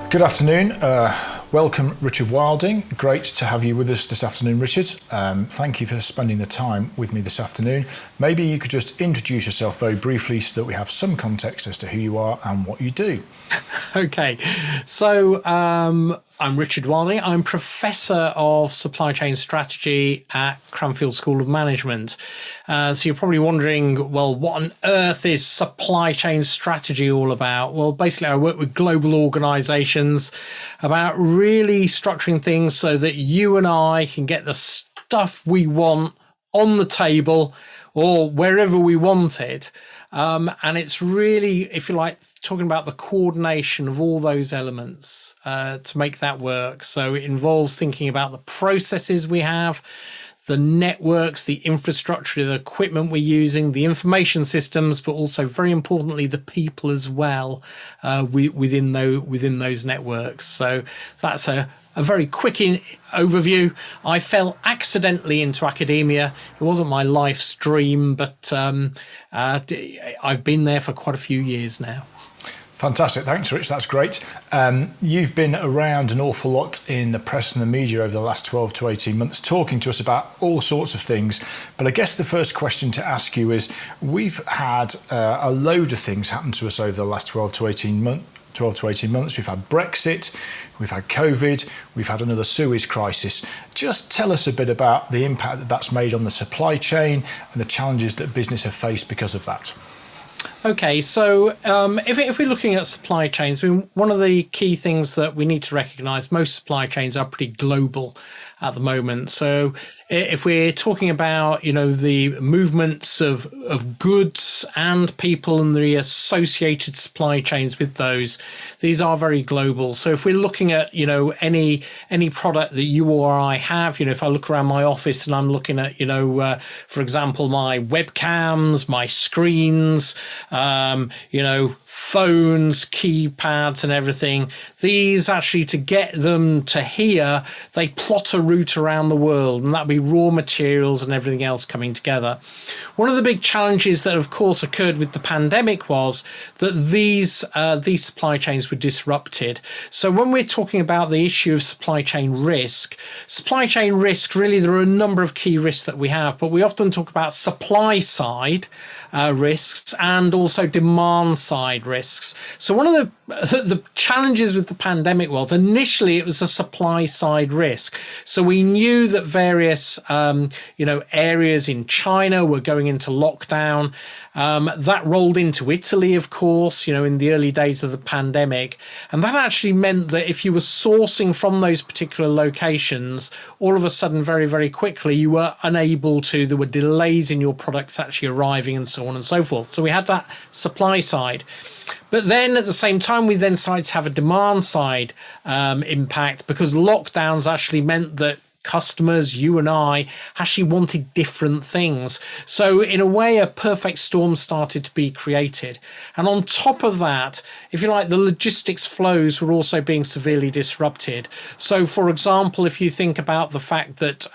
Good afternoon. Welcome, Richard Wilding. Great to have you with us this afternoon, Richard. Thank you for spending the time with me this afternoon. Maybe you could just introduce yourself very briefly so that we have some context as to who you are and what you do. Okay, so I'm Richard Wilding. I'm Professor of Supply Chain Strategy at Cranfield School of Management. So you're probably wondering, well, what on earth is supply chain strategy all about? Well, basically, I work with global organizations about really structuring things so that you and I can get the stuff we want on the table or wherever we want it. And it's really, if you like, talking about the coordination of all those elements to make that work. So it involves thinking about the processes we have, the networks, the infrastructure, the equipment we're using, the information systems, but also very importantly, the people as well within those networks. So that's a very quick overview. I fell accidentally into academia. It wasn't my life's dream, but I've been there for quite a few years now. Fantastic. Thanks, Rich. That's great. You've been around an awful lot in the press and the media over the last 12 to 18 months, talking to us about all sorts of things. But I guess the first question to ask you is, we've had a load of things happen to us over the last 12 to 18 months. We've had Brexit, we've had COVID, we've had another Suez crisis. Just tell us a bit about the impact that that's made on the supply chain and the challenges that business have faced because of that. Okay, so if we're looking at supply chains, one of the key things that we need to recognise, most supply chains are pretty global at the moment. So if we're talking about, the movements of goods and people and the associated supply chains with those, these are very global. So if we're looking at, any product that you or I have, if I look around my office and I'm looking at, for example, my webcams, my screens, phones, keypads and everything, these actually, to get them to here, they plot a route around the world, and that'd be raw materials and everything else coming together. One of the big challenges that of course occurred with the pandemic was that these supply chains were disrupted. So when we're talking about the issue of supply chain risk, really, there are a number of key risks that we have, but we often talk about supply side risks and also demand side risks. So one of the challenges with the pandemic was initially it was a supply side risk. So we knew that various areas in China were going into lockdown. That rolled into Italy, of course, in the early days of the pandemic. And that actually meant that if you were sourcing from those particular locations, all of a sudden, very, very quickly, you were unable to, there were delays in your products actually arriving and so on and so forth. So we had that supply side. But then at the same time, we then started to have a demand side impact, because lockdowns actually meant that customers, you and I, actually wanted different things. So in a way, a perfect storm started to be created. And on top of that, if you like, the logistics flows were also being severely disrupted. So for example, if you think about the fact that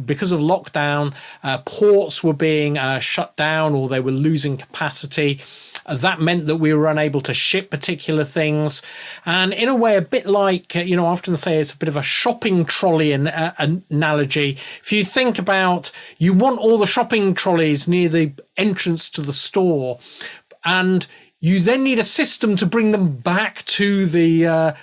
because of lockdown, ports were being shut down or they were losing capacity, that meant that we were unable to ship particular things. And in a way, a bit like, I often say it's a bit of a shopping trolley analogy. If you think about, you want all the shopping trolleys near the entrance to the store, and you then need a system to bring them back to the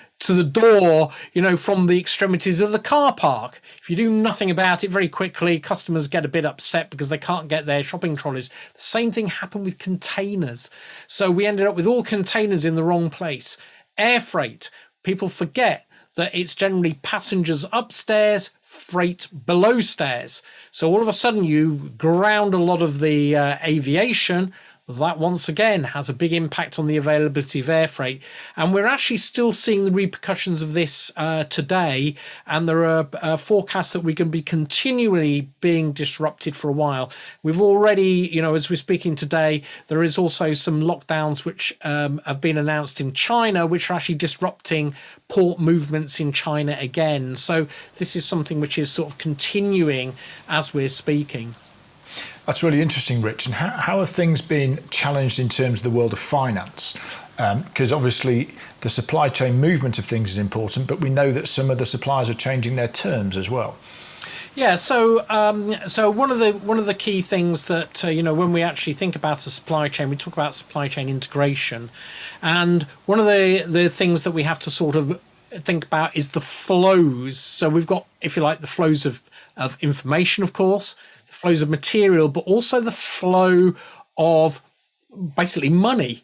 door, from the extremities of the car park. If you do nothing about it, very quickly, customers get a bit upset because they can't get their shopping trolleys. The same thing happened with containers. So we ended up with all containers in the wrong place. Air freight, people forget that it's generally passengers upstairs, freight below stairs. So all of a sudden you ground a lot of the aviation. That once again has a big impact on the availability of air freight. And we're actually still seeing the repercussions of this today. And there are forecasts that we're going to be continually being disrupted for a while. We've already, as we're speaking today, there is also some lockdowns which have been announced in China, which are actually disrupting port movements in China again. So this is something which is sort of continuing as we're speaking. That's really interesting, Rich. And how have things been challenged in terms of the world of finance? Because obviously the supply chain movement of things is important, but we know that some of the suppliers are changing their terms as well. Yeah, so one of the key things that when we actually think about a supply chain, we talk about supply chain integration, and one of the things that we have to sort of think about is the flows. So we've got, if you like, the flows of information, of course, the flows of material, but also the flow of basically money,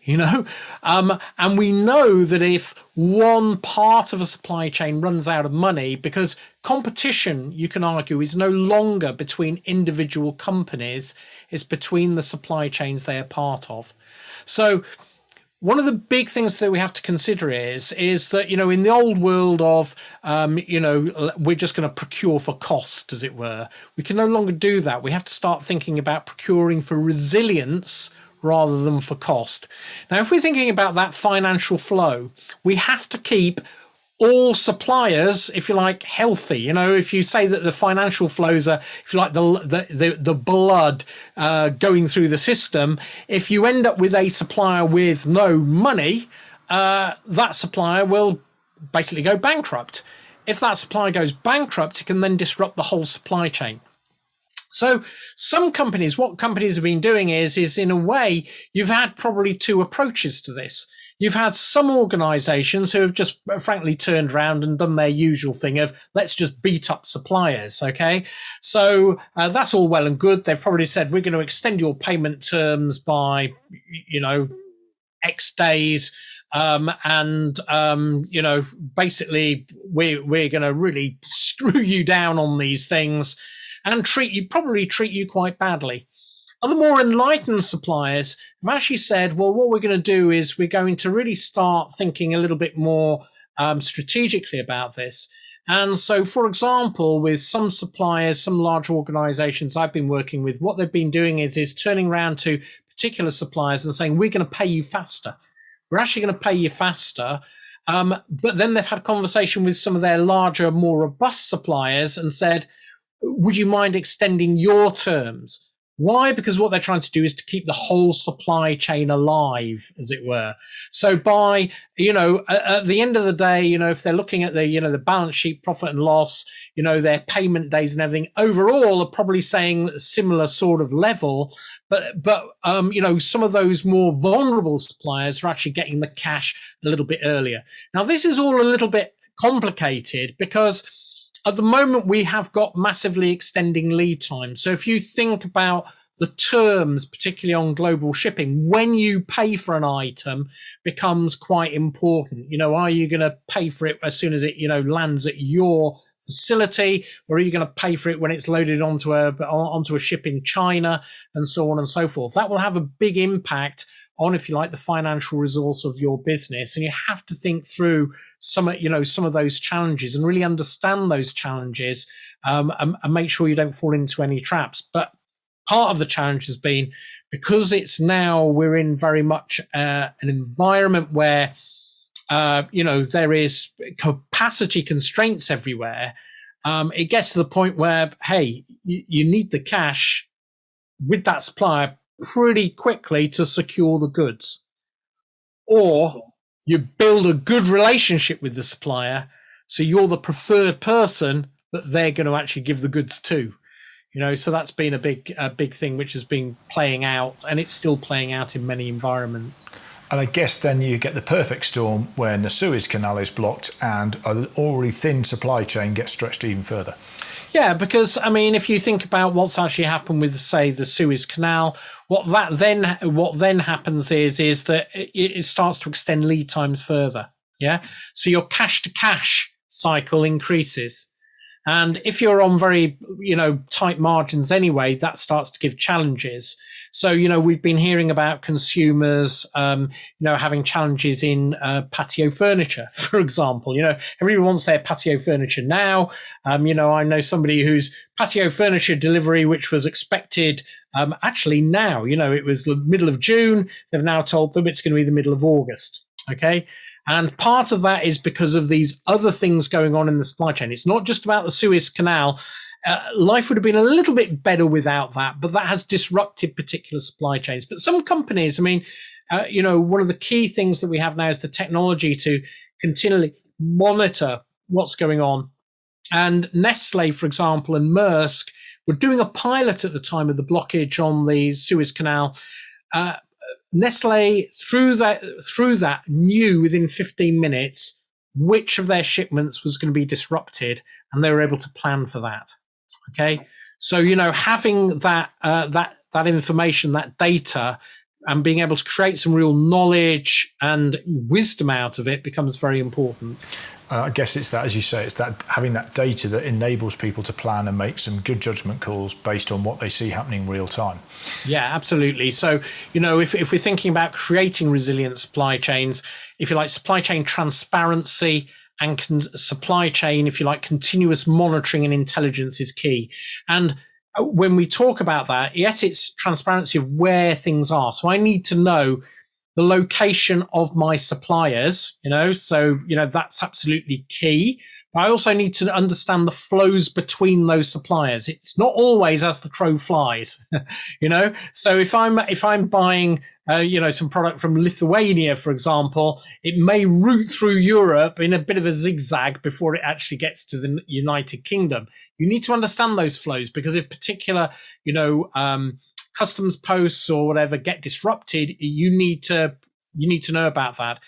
and we know that if one part of a supply chain runs out of money, because competition, you can argue, is no longer between individual companies, it's between the supply chains they are part of. So one of the big things that we have to consider is that, in the old world of, we're just going to procure for cost, as it were, we can no longer do that. We have to start thinking about procuring for resilience rather than for cost. Now, if we're thinking about that financial flow, we have to keep all suppliers, if you like, healthy. If you say that the financial flows are, if you like, the blood going through the system, if you end up with a supplier with no money, that supplier will basically go bankrupt. If that supplier goes bankrupt, it can then disrupt the whole supply chain. So what companies have been doing is in a way, you've had probably two approaches to this. You've had some organizations who have just frankly turned around and done their usual thing of, let's just beat up suppliers, okay? So that's all well and good. They've probably said, we're going to extend your payment terms by, X days. Basically, we're going to really screw you down on these things and treat you quite badly. Other more enlightened suppliers have actually said, well, what we're going to do is we're going to really start thinking a little bit more strategically about this. And so, for example, with some suppliers, some large organizations I've been working with, what they've been doing is turning around to particular suppliers and saying, we're going to pay you faster. We're actually going to pay you faster. But then they've had a conversation with some of their larger, more robust suppliers and said, would you mind extending your terms? Why? Because what they're trying to do is to keep the whole supply chain alive, as it were. So by, at the end of the day, if they're looking at the balance sheet, profit and loss, their payment days and everything overall are probably saying a similar sort of level. But some of those more vulnerable suppliers are actually getting the cash a little bit earlier. Now, this is all a little bit complicated because at the moment, we have got massively extending lead times. So if you think about the terms, particularly on global shipping, when you pay for an item becomes quite important. Are you going to pay for it as soon as it, lands at your facility, or are you going to pay for it when it's loaded onto a ship in China, and so on and so forth? That will have a big impact on, if you like, the financial resource of your business. And you have to think through some of those challenges and really understand those challenges and make sure you don't fall into any traps. But part of the challenge has been, because we're in very much an environment where, there is capacity constraints everywhere. It gets to the point where, hey, you need the cash with that supplier pretty quickly to secure the goods, or you build a good relationship with the supplier so you're the preferred person that they're going to actually give the goods to. So that's been a big thing which has been playing out, and it's still playing out in many environments. And I guess then you get the perfect storm when the Suez Canal is blocked and an already thin supply chain gets stretched even further. Yeah, because, if you think about what's actually happened with, say, the Suez Canal, what then happens is that it starts to extend lead times further. Yeah. So your cash to cash cycle increases. And if you're on very, tight margins anyway, that starts to give challenges. So, we've been hearing about consumers, having challenges in patio furniture, for example. Everyone wants their patio furniture now. I know somebody whose patio furniture delivery, which was expected actually now, it was the middle of June. They've now told them it's going to be the middle of August. Okay. And part of that is because of these other things going on in the supply chain. It's not just about the Suez Canal. Life would have been a little bit better without that, but that has disrupted particular supply chains. But some companies, one of the key things that we have now is the technology to continually monitor what's going on. And Nestle, for example, and Maersk were doing a pilot at the time of the blockage on the Suez Canal. Nestle, through that, knew within 15 minutes which of their shipments was going to be disrupted, and they were able to plan for that. Okay, so having that information, that data, and being able to create some real knowledge and wisdom out of it becomes very important. I guess it's that, as you say, it's that having that data that enables people to plan and make some good judgment calls based on what they see happening in real time. Yeah, absolutely. So, if we're thinking about creating resilient supply chains, if you like, supply chain transparency and supply chain, if you like, continuous monitoring and intelligence is key. And when we talk about that, yes, it's transparency of where things are. So I need to know the location of my suppliers, so, that's absolutely key. But I also need to understand the flows between those suppliers. It's not always as the crow flies, So if I'm buying, some product from Lithuania, for example, it may route through Europe in a bit of a zigzag before it actually gets to the United Kingdom. You need to understand those flows, because if particular, customs posts or whatever get disrupted, you need to know about that.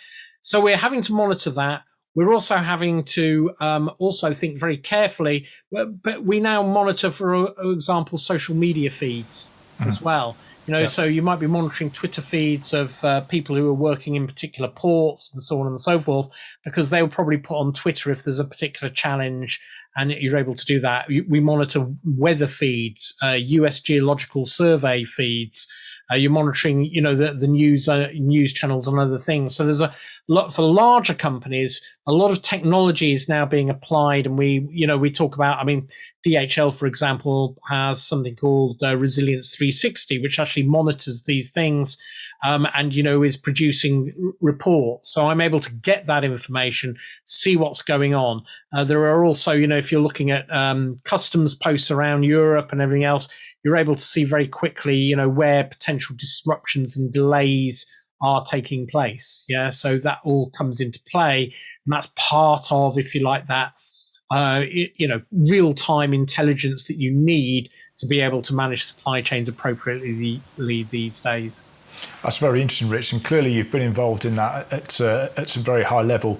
So we're having to monitor that. We're also having to also think very carefully, but we now monitor, for example, social media feeds as well. So you might be monitoring Twitter feeds of people who are working in particular ports and so on and so forth, because they'll probably put on Twitter if there's a particular challenge, and you're able to do that. We monitor weather feeds, US Geological Survey feeds. You're monitoring, the news channels and other things. So there's a lot for larger companies. A lot of technology is now being applied, and we talk about. DHL, for example, has something called Resilience 360, which actually monitors these things, and is producing reports. So I'm able to get that information, see what's going on. There are also, if you're looking at customs posts around Europe and everything else, you're able to see very quickly, where potential disruptions and delays are taking place. Yeah, so that all comes into play, and that's part of, if you like, that real-time intelligence that you need to be able to manage supply chains appropriately these days. That's very interesting, Rich, and clearly you've been involved in that at some very high level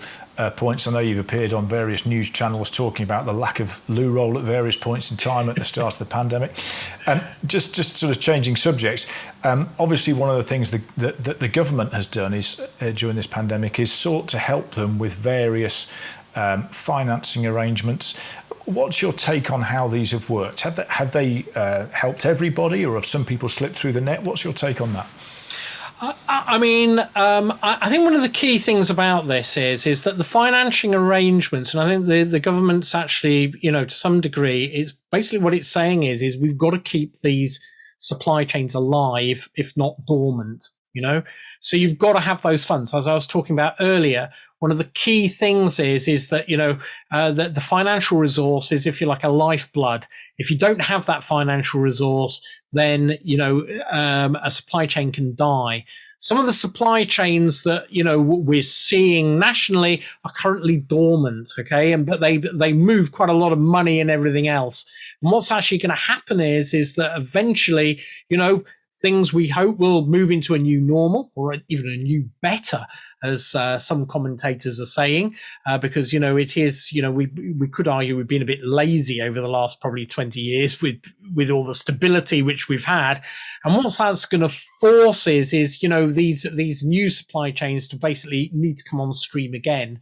points. I know you've appeared on various news channels talking about the lack of loo roll at various points in time at the start of the pandemic. Just sort of changing subjects, obviously one of the things that the government has done is during this pandemic is sought to help them with various financing arrangements. What's your take on how these have worked? Have they helped everybody, or have some people slipped through the net? What's your take on that? I think one of the key things about this is that the financing arrangements, and I think the government's actually, to some degree, it's basically what it's saying is we've got to keep these supply chains alive, if not dormant. So you've got to have those funds. As I was talking about earlier, one of the key things is that, that the financial resource is, if you like, a lifeblood. If you don't have that financial resource, then, a supply chain can die. Some of the supply chains that, we're seeing nationally are currently dormant, okay? But they move quite a lot of money and everything else. And what's actually going to happen is that eventually, things we hope will move into a new normal, or even a new better, as some commentators are saying, because, it is, we could argue we've been a bit lazy over the last probably 20 years with all the stability which we've had. And what that's going to force is these new supply chains to basically need to come on stream again.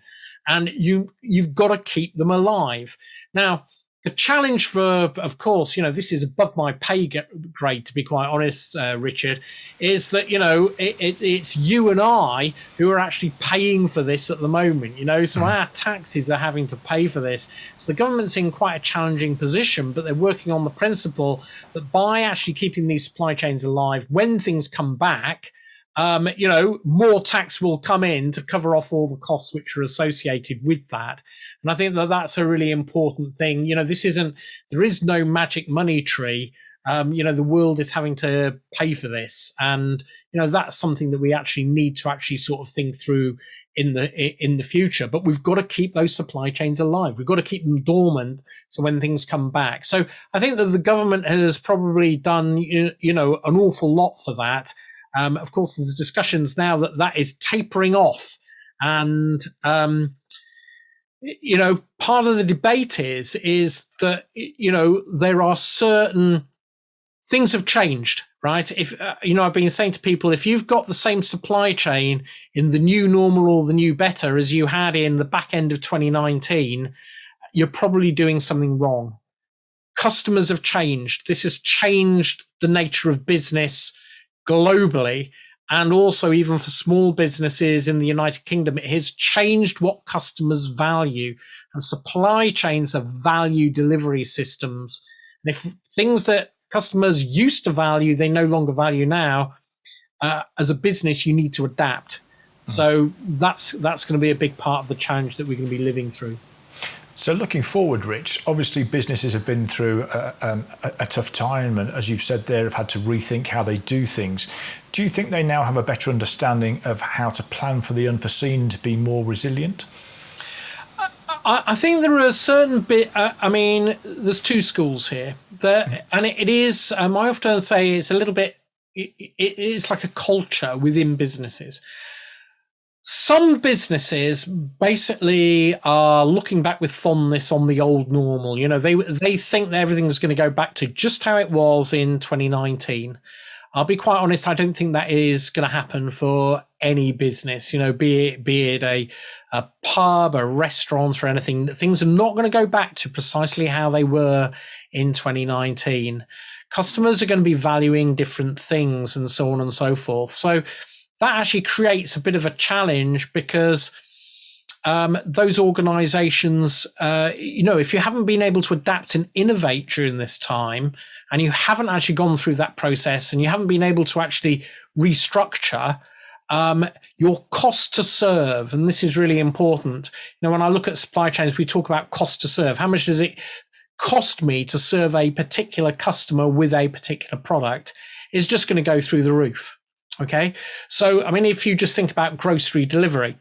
And you've got to keep them alive. Now, the challenge of course, this is above my pay grade, to be quite honest, Richard, is that, it's you and I who are actually paying for this at the moment, so our taxes are having to pay for this. So the government's in quite a challenging position, but they're working on the principle that by actually keeping these supply chains alive, when things come back, more tax will come in to cover off all the costs which are associated with that. And I think that that's a really important thing. There is no magic money tree. The world is having to pay for this, and that's something that we actually need to actually sort of think through in the future. But we've got to keep those supply chains alive. We've got to keep them dormant, so when things come back. So I think that the government has probably done an awful lot for that. Of course, there's discussions now that is tapering off, and part of the debate is that there are certain things have changed, right? If I've been saying to people, if you've got the same supply chain in the new normal or the new better as you had in the back end of 2019, you're probably doing something wrong. Customers have changed. This has changed the nature of business globally, and also even for small businesses in the United Kingdom, it has changed what customers value, and supply chains are value delivery systems. And if things that customers used to value, they no longer value now, as a business, you need to adapt. So that's going to be a big part of the challenge that we're going to be living through. So looking forward, Rich, obviously businesses have been through a tough time, and as you've said there, have had to rethink how they do things. Do you think they now have a better understanding of how to plan for the unforeseen to be more resilient? I think there are a certain bit. There's two schools here, and it is. I often say it's a little bit. It is like a culture within businesses. Some businesses basically are looking back with fondness on the old normal. They think that everything's going to go back to just how it was in 2019. I'll be quite honest, I don't think that is going to happen for any business, be it a pub, a restaurant, or anything. Things are not going to go back to precisely how they were in 2019. Customers are going to be valuing different things and so on and so forth. So that actually creates a bit of a challenge, because those organizations, if you haven't been able to adapt and innovate during this time, and you haven't actually gone through that process, and you haven't been able to actually restructure your cost to serve, and this is really important. When I look at supply chains, we talk about cost to serve. How much does it cost me to serve a particular customer with a particular product? Is just going to go through the roof. Okay. So, if you just think about grocery delivery,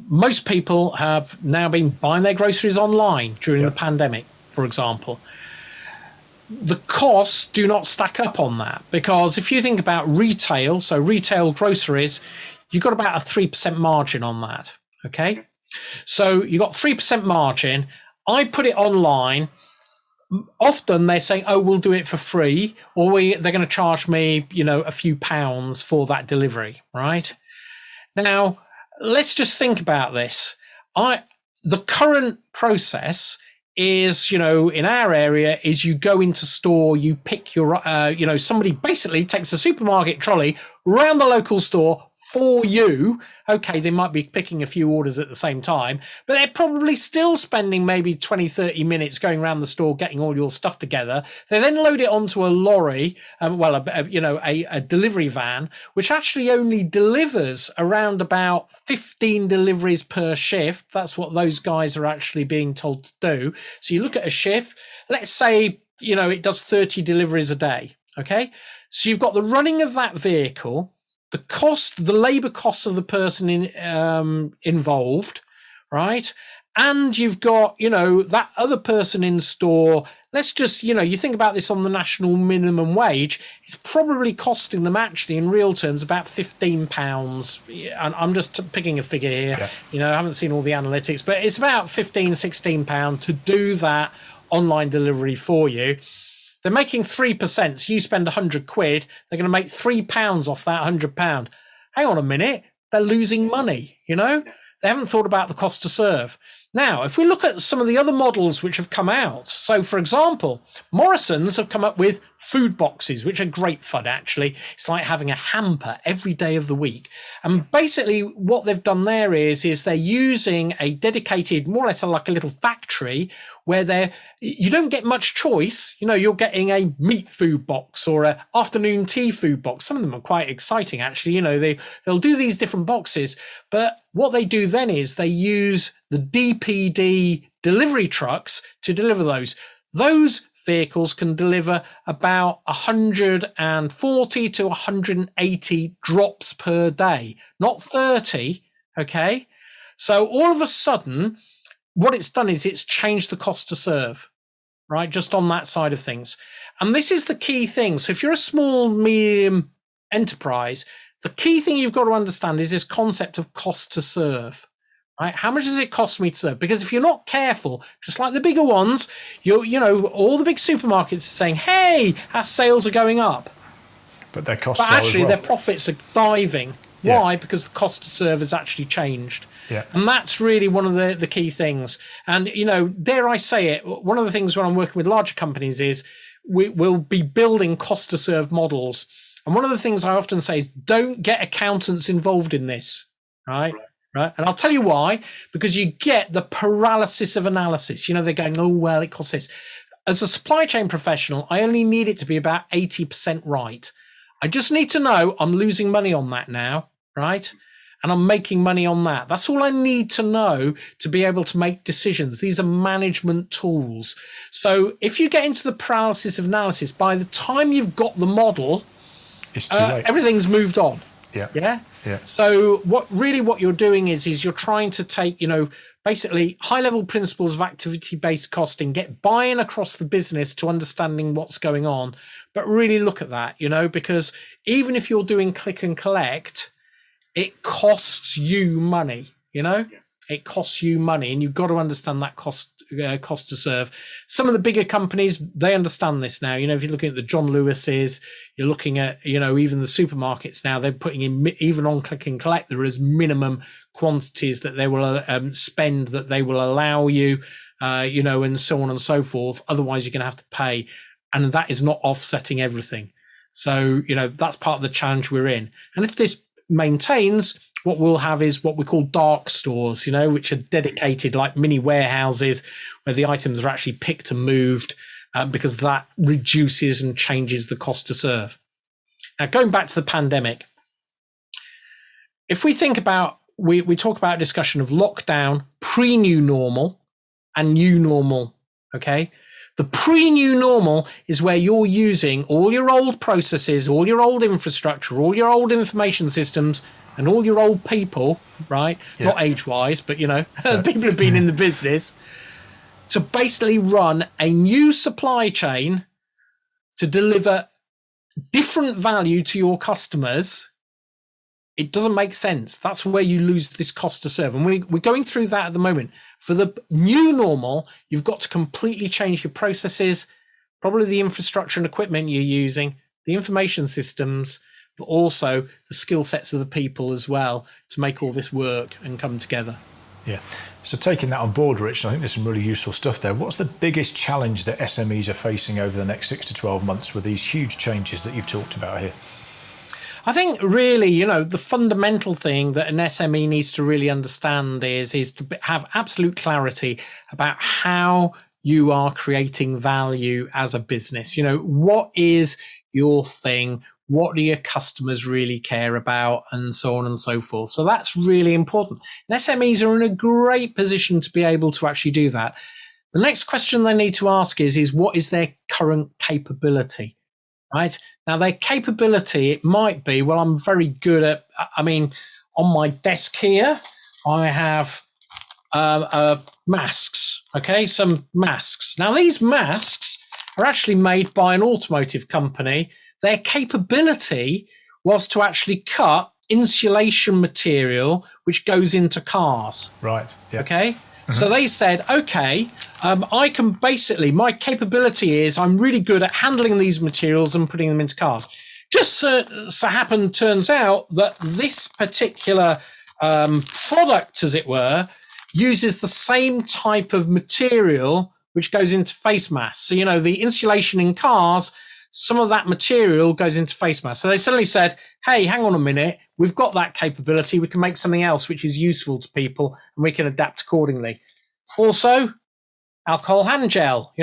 most people have now been buying their groceries online during the pandemic, for example. The costs do not stack up on that, because if you think about retail, so retail groceries, you've got about a 3% margin on that. Okay. So you've got 3% margin. I put it online. Often they're saying, "Oh, we'll do it for free," or they're going to charge me, a few pounds for that delivery, right? Now, let's just think about this. The current process is, in our area, is you go into store, you pick your, somebody basically takes a supermarket trolley around the local store for you. Okay, they might be picking a few orders at the same time, but they're probably still spending maybe 20, 30 minutes going around the store, getting all your stuff together. They then load it onto a lorry, a delivery van, which actually only delivers around about 15 deliveries per shift. That's what those guys are actually being told to do. So you look at a shift, let's say, it does 30 deliveries a day. Okay. So you've got the running of that vehicle, the labor costs of the person involved, right? And you've got, that other person in store. Let's just, you think about this on the national minimum wage, it's probably costing them actually in real terms about £15. And I'm just picking a figure here. Yeah. I haven't seen all the analytics, but it's about £15, £16 to do that online delivery for you. They're making 3%. So you spend £100, they're going to make £3 off that £100. Hang on a minute. They're losing money, They haven't thought about the cost to serve. Now, if we look at some of the other models which have come out, so for example, Morrison's have come up with food boxes, which are great fun, actually. It's like having a hamper every day of the week. And basically what they've done there is they're using a dedicated, more or less like a little factory where you don't get much choice. You're getting a meat food box or an afternoon tea food box. Some of them are quite exciting, actually. They'll do these different boxes, but what they do then is they use the DPD delivery trucks to deliver those. Those vehicles can deliver about 140 to 180 drops per day, not 30. Okay. So all of a sudden, what it's done is it's changed the cost to serve, right? Just on that side of things. And this is the key thing. So if you're a small, medium enterprise, the key thing you've got to understand is this concept of cost to serve. Right? How much does it cost me to serve? Because if you're not careful, just like the bigger ones, all the big supermarkets are saying, hey, our sales are going up. But their costs But are actually, as well. their profits are diving. Yeah. Why? Because the cost to serve has actually changed. Yeah. And that's really one of the key things. And, dare I say it, one of the things when I'm working with larger companies is we'll be building cost to serve models. And one of the things I often say is don't get accountants involved in this, right? Right. And I'll tell you why, because you get the paralysis of analysis. They're going, oh, well, it costs this. As a supply chain professional, I only need it to be about 80% right. I just need to know I'm losing money on that now, right? And I'm making money on that. That's all I need to know to be able to make decisions. These are management tools. So if you get into the paralysis of analysis, by the time you've got the model, it's too late. Everything's moved on. Yeah. Yeah. Yeah. So what you're doing is you're trying to take, basically high level principles of activity based costing, get buy-in across the business to understanding what's going on, but really look at that, because even if you're doing click and collect, it costs you money, It costs you money, and you've got to understand that cost to serve. Some of the bigger companies, they understand this now. If you're looking at the John Lewis's, you're looking at, even the supermarkets now, they're putting in, even on click and collect, there is minimum quantities that they will spend, that they will allow you, and so on and so forth. Otherwise, you're going to have to pay. And that is not offsetting everything. So, that's part of the challenge we're in. And if this maintains, what we'll have is what we call dark stores, which are dedicated like mini warehouses where the items are actually picked and moved, because that reduces and changes the cost to serve. Now, going back to the pandemic, if we think about, we talk about a discussion of lockdown, pre-new normal and new normal, okay? The pre-new normal is where you're using all your old processes, all your old infrastructure, all your old information systems, and all your old people, right? Yeah. Not age-wise, but, people have been in the business, to basically run a new supply chain to deliver different value to your customers. It doesn't make sense. That's where you lose this cost to serve. And we're going through that at the moment. For the new normal, you've got to completely change your processes, probably the infrastructure and equipment you're using, the information systems, but also the skill sets of the people as well to make all this work and come together. Yeah. So taking that on board, Rich, I think there's some really useful stuff there. What's the biggest challenge that SMEs are facing over the next 6 to 12 months with these huge changes that you've talked about here? I think really, the fundamental thing that an SME needs to really understand is to have absolute clarity about how you are creating value as a business. What is your thing? What do your customers really care about, and so on and so forth. So that's really important. And SMEs are in a great position to be able to actually do that. The next question they need to ask is what is their current capability, right? Now, their capability, it might be, well, I'm very good at, on my desk here, I have masks, okay, some masks. Now, these masks are actually made by an automotive company. Their capability was to actually cut insulation material which goes into cars. Right. Yeah. Okay. Mm-hmm. So they said, okay, I can basically, my capability is I'm really good at handling these materials and putting them into cars. Just turns out that this particular product, as it were, uses the same type of material which goes into face masks. So, the insulation in cars, some of that material goes into face masks. So they suddenly said, hey, hang on a minute. We've got that capability. We can make something else which is useful to people, and we can adapt accordingly. Also, alcohol hand gel.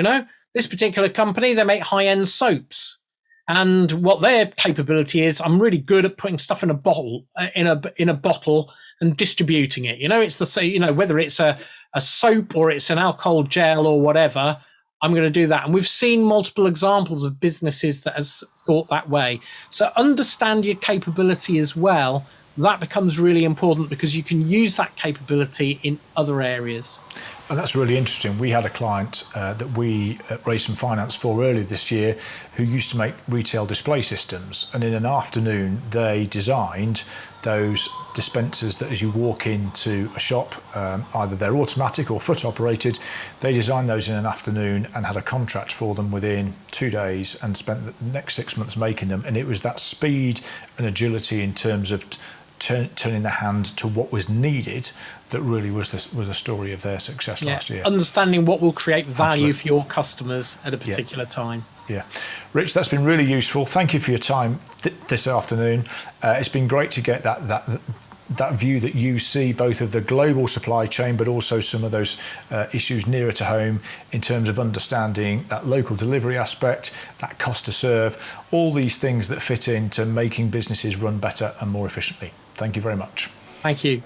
This particular company, they make high-end soaps. And what their capability is, I'm really good at putting stuff in a bottle, in a bottle and distributing it. It's whether it's a soap or it's an alcohol gel or whatever, I'm going to do that. And we've seen multiple examples of businesses that has thought that way. So understand your capability as well. That becomes really important because you can use that capability in other areas. And that's really interesting. We had a client that we raised some finance for earlier this year who used to make retail display systems. And in an afternoon, they designed those dispensers that as you walk into a shop, either they're automatic or foot operated, they designed those in an afternoon and had a contract for them within 2 days and spent the next 6 months making them. And it was that speed and agility in terms of turning the hand to what was needed that really was a story of their success last year. Understanding what will create value Absolutely. for your customers at a particular time. Yeah. Rich, that's been really useful. Thank you for your time this afternoon. It's been great to get that view that you see both of the global supply chain, but also some of those issues nearer to home in terms of understanding that local delivery aspect, that cost to serve, all these things that fit into making businesses run better and more efficiently. Thank you very much. Thank you.